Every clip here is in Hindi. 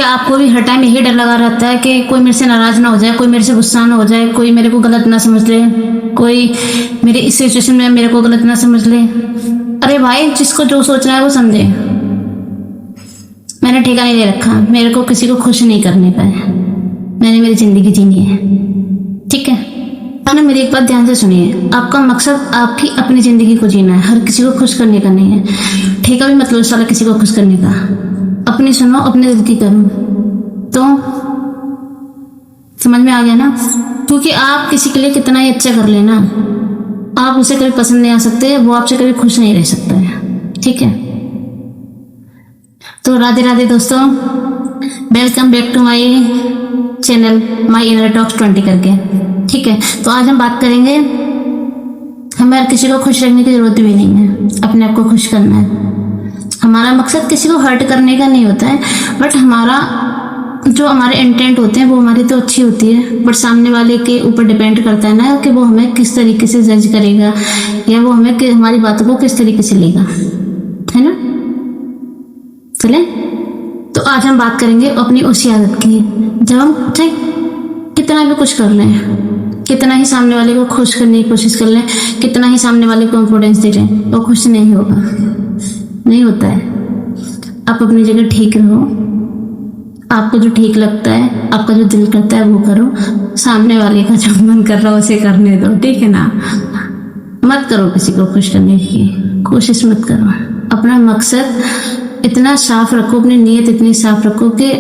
क्या आपको भी हर टाइम यही डर लगा रहता है कि कोई मेरे से नाराज ना हो जाए, कोई मेरे से गुस्सा ना हो जाए, कोई मेरे को गलत ना समझ ले, कोई मेरी इस सिचुएशन में मेरे को गलत ना समझ ले? अरे भाई, जिसको जो सोचना है वो समझे। मैंने ठेका नहीं ले रखा, मेरे को किसी को खुश नहीं करने का है, मैंने मेरी जिंदगी जीनी है। ठीक है ना? मेरी एक बात ध्यान से सुनिए, आपका मकसद आपकी अपनी जिंदगी को जीना है, हर किसी को खुश करने का नहीं है। ठेका भी मतलब साला किसी को खुश करने का। अपनी सुनो, अपने दिल की करो। तो समझ में आ गया ना? क्योंकि आप किसी के लिए कितना ही अच्छा कर लेना, आप उसे कभी पसंद नहीं आ सकते, वो आपसे कभी खुश नहीं रह सकता है। ठीक है? तो राधे राधे दोस्तों, welcome back to my channel my inner talks 20 करके। ठीक है, तो आज हम बात करेंगे, हमें हर किसी को खुश रखने की जरूरत भी नहीं है, अपने आप को खुश करना है। हमारा मकसद किसी को हर्ट करने का नहीं होता है, बट हमारा जो हमारे इंटेंट होते हैं वो हमारी तो अच्छी होती है, बट सामने वाले के ऊपर डिपेंड करता है ना कि वो हमें किस तरीके से जज करेगा, या वो हमें हमारी बातों को किस तरीके से लेगा, है ना? चले, तो आज हम बात करेंगे अपनी उसी आदत की, जब हम चाहे कितना भी कुछ कर लें, कितना ही सामने वाले को खुश करने की कोशिश कर लें, कितना ही सामने वाले को इम्पोर्टेंस दे लें, वो खुश नहीं होगा, नहीं होता है। आप अपनी जगह ठीक रहो, आपको जो ठीक लगता है, आपका जो दिल करता है वो करो, सामने वाले का जो मन कर रहा है उसे करने दो। ठीक है ना? मत करो किसी को खुश करने की कोशिश, मत करो। अपना मकसद इतना साफ रखो, अपनी नीयत इतनी साफ रखो कि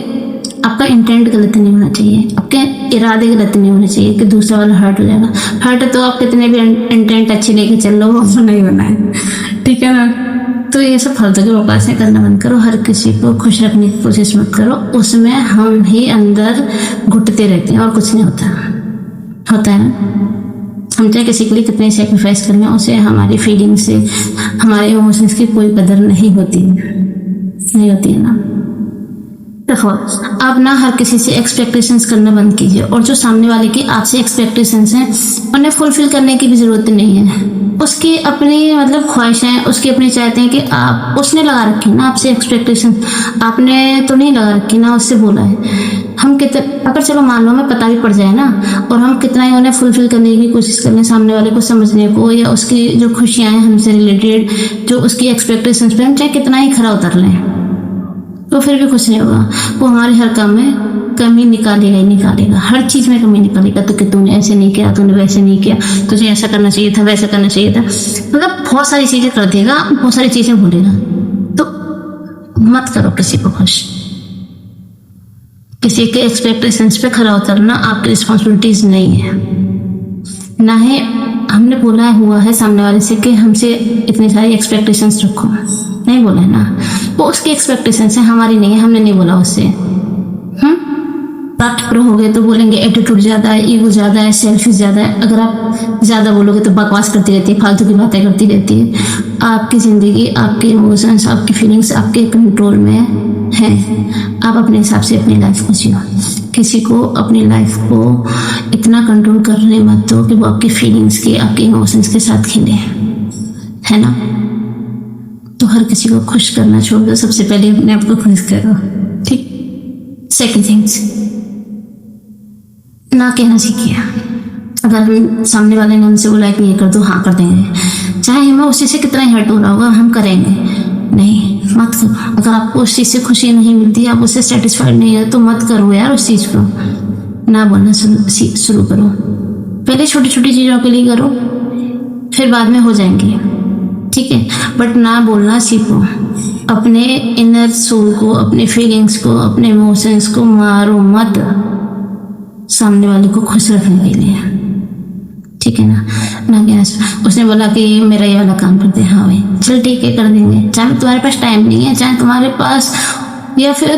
आपका इंटेंट गलत नहीं होना चाहिए, आपके इरादे गलत नहीं होने चाहिए कि दूसरा वाला हर्ट हो जाएगा। हर्ट तो आप कितने भी इंटेंट अच्छी लेके चल लो, वो नहीं होना है। ठीक है ना? तो ये सब फालतू की बकवासें करना बंद करो, हर किसी को खुश रखने की कोशिश मत करो, उसमें हम ही अंदर घुटते रहते हैं और कुछ नहीं होता। होता है ना? हम चाहे किसी के लिए कितने सेक्रीफाइस कर लें, उसे हमारी फीलिंग से, हमारे इमोशंस की कोई कदर नहीं होती है ना? देखो, आप ना हर किसी से एक्सपेक्टेशंस करना बंद कीजिए, और जो सामने वाले की आपसे एक्सपेक्टेशंस हैं उन्हें फुलफिल करने की भी जरूरत नहीं है। उसकी अपनी मतलब ख्वाहिशें, उसकी अपनी चाहते हैं कि आप, उसने लगा रखी ना आपसे एक्सपेक्टेशन, आपने तो नहीं लगा रखी ना, उससे बोला है। हम कितना, अगर चलो मान लो हमें पता भी पड़ जाए ना, और हम कितना ही उन्हें फुलफिल करने की कोशिश कर लें, सामने वाले को समझने को, या उसकी जो खुशियाँ हैं हमसे रिलेटेड, जो उसकी एक्सपेक्टेशंस पे हम चाहे कितना ही खरा उतर लें, तो फिर भी कुछ नहीं होगा। वो हमारे हर काम में कमी निकालेगा ही निकालेगा, हर चीज में कमी निकालेगा। तो कि तूने ऐसे नहीं किया, तूने वैसे नहीं किया, तुझे ऐसा करना चाहिए था, वैसा करना चाहिए था, मतलब बहुत सारी चीजें कर देगा, बहुत सारी चीजें बोलेगा। तो मत करो किसी को खुश। किसी के एक्सपेक्टेशंस पे खरा उतरना आपकी रिस्पॉन्सिबिलिटीज नहीं है, ना ही हमने बोला हुआ है सामने वाले से कि हमसे इतनी सारी एक्सपेक्टेशंस रखो, नहीं बोला है ना। वो उसकी एक्सपेक्टेशंस है, हमारी नहीं है, हमने नहीं बोला उससे। बात प्रो हो गए तो बोलेंगे एटीट्यूड ज्यादा है, ईगो ज्यादा है, सेल्फिश ज्यादा है। अगर आप ज्यादा बोलोगे तो बकवास करती रहती है, फालतू की बातें करती रहती है। आपकी जिंदगी, आपके इमोशंस, आपकी फीलिंग्स आपके कंट्रोल में है। आप अपने हिसाब से अपनी लाइफ को जियो, किसी को अपनी लाइफ को इतना कंट्रोल करने मत दो कि वो आपकी फीलिंग्स के, आपके इमोशंस के साथ खेले, है ना? तो हर किसी को खुश करना छोड़ दो, सबसे पहले अपने आप को खुश करो। ठीक? सेकंड थिंग्स, ना कहना सीखिए। अगर हम सामने वाले ने हमसे बोला कि ये कर दो, हाँ कर देंगे, चाहे हमें उसी से कितना ही हर्ट हो रहा होगा, हम करेंगे। नहीं, मत करो। अगर आपको उस चीज से खुशी नहीं मिलती, आप उससे सेटिस्फाइड नहीं है, तो मत करो यार उस चीज को। ना बोलना शुरू करो, पहले छोटी छोटी चीजों के लिए करो, फिर बाद में हो जाएंगे। ठीक है? बट ना बोलना सीखो। अपने इनर सोल को, अपने फीलिंग्स को, अपने इमोशंस को मारो मत, सामने वाले को खुश रखने के लिए। ठीक है ना? ना क्या उसने बोला कि मेरा ये वाला काम करते हैं, हाँ भाई चल ठीक है कर देंगे, चाहे तुम्हारे पास टाइम नहीं है, चाहे तुम्हारे पास, या फिर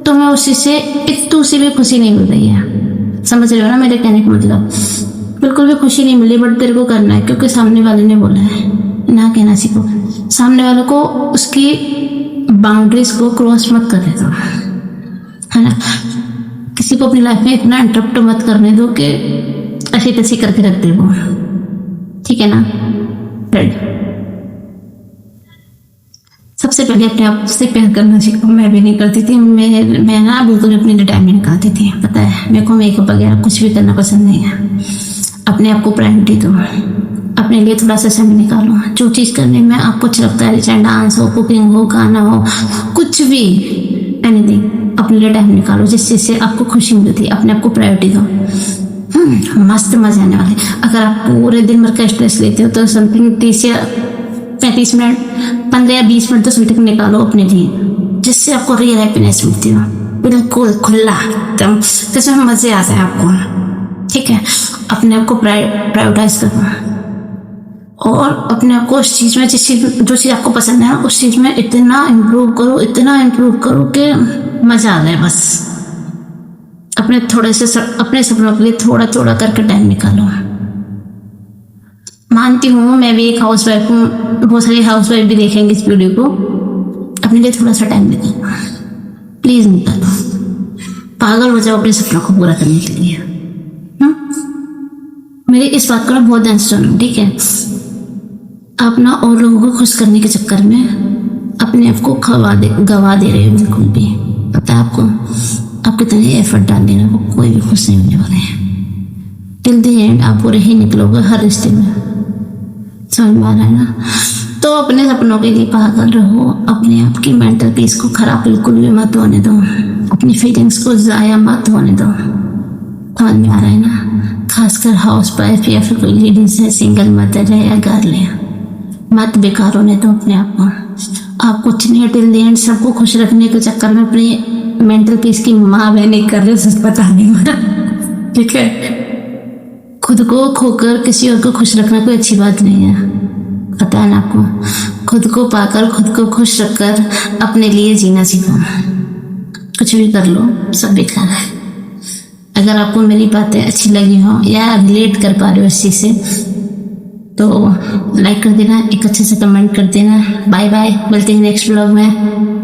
तुम्हें उसी से इतनी सी भी खुशी नहीं मिल रही है। समझ रहे हो ना मेरे कहने का मतलब? बिल्कुल भी खुशी नहीं मिली, बट तेरे को करना है क्योंकि सामने वाले ने बोला है। ना कहना सीखो, सामने वालों को उसकी बाउंड्रीज को क्रॉस मत करने दो, है ना? किसी को अपनी लाइफ में इतना इंटरप्ट मत करने दो कि ऐसी तैसी करके रख दे वो। ठीक है ना? सबसे पहले अपने आप से प्यार करना सीखो। मैं भी नहीं करती थी, मैं ना बिल्कुल अपने लिए टाइम नहीं निकालती थी। पता है मेरे को मेकअप वगैरह कुछ भी करना पसंद नहीं है। अपने आप को प्रायोरिटी दो, अपने लिए थोड़ा सा समय निकालो। जो चीज़ करने में आपको अच्छा लगता है, चाहे डांस हो, कुकिंग हो, गाना हो, कुछ भी, एनीथिंग, अपने लिए टाइम निकालो जिस चीज़ से आपको खुशी मिलती है। अपने आप को प्रायोरिटी दो। मस्त मजे आने वाले। अगर आप पूरे दिन भर का स्ट्रेस लेते हो तो समथिंग 30 या 35 मिनट, 15 या 20 मिनट 10 मिनट निकालो अपने लिए, जिससे आपको रियल हैप्पीनेस मिलती हो। बिल्कुल खुला एकदम, जैसे मजे आते हैं आपको। ठीक है, अपने आप को प्रायोरिटाइज करो और अपने आप को उस चीज़ में जो चीज़ आपको पसंद है उस चीज़ में इतना इम्प्रूव करो कि मजा आ जाए। बस अपने सपनों के लिए थोड़ा थोड़ा करके टाइम निकालो। मानती हूँ मैं भी एक हाउस वाइफ हूँ, बहुत सारी हाउस वाइफ भी देखेंगे इस वीडियो को। अपने लिए थोड़ा सा टाइम निकालो, प्लीज निकालो। पागल हो जाओ अपने सपनों को पूरा करने के लिए। मेरी इस बात को बहुत ध्यान से सुनो, ठीक है? आप ना और लोगों को खुश करने के चक्कर में अपने आप को गवा दे रहे हो बिल्कुल भी। पता है आपको, आप कितने एफर्ट डाल देना, वो कोई भी खुश नहीं होने वाले हैं। टिल द एंड आप बुरे ही निकलोगे हर रिश्ते में। समझ में आ रहा है ना? तो अपने सपनों के लिए पागल रहो। अपने आप की मेंटल पीस को खराब बिल्कुल भी मत होने दो। अपनी फीलिंग्स को जाया मत होने दो। समझ में आ रहा है ना? खासकर हाउस वाइफ या फिर कोई लेडीज है, सिंगल मदर है या गर्ल है, मत बेकार होने दो अपने आप को। आप कुछ नहीं, टिल द एंड सबको खुश रखने के चक्कर में अपनी मेंटल पीस की माँ बहन कर रहे हो। सच पता नहीं, ठीक है? खुद को खोकर किसी और को खुश रखना कोई अच्छी बात नहीं है। पता है ना आपको? खुद को पाकर, खुद को खुश रखकर अपने लिए जीना सीखो। कुछ भी कर लो, सब बेकार है। अगर आपको मेरी बातें अच्छी लगी हो या रिलेट कर पा रहे हो इस चीज़ से, तो लाइक कर देना, एक अच्छे से कमेंट कर देना। बाय बाय, मिलते हैं नेक्स्ट व्लॉग में।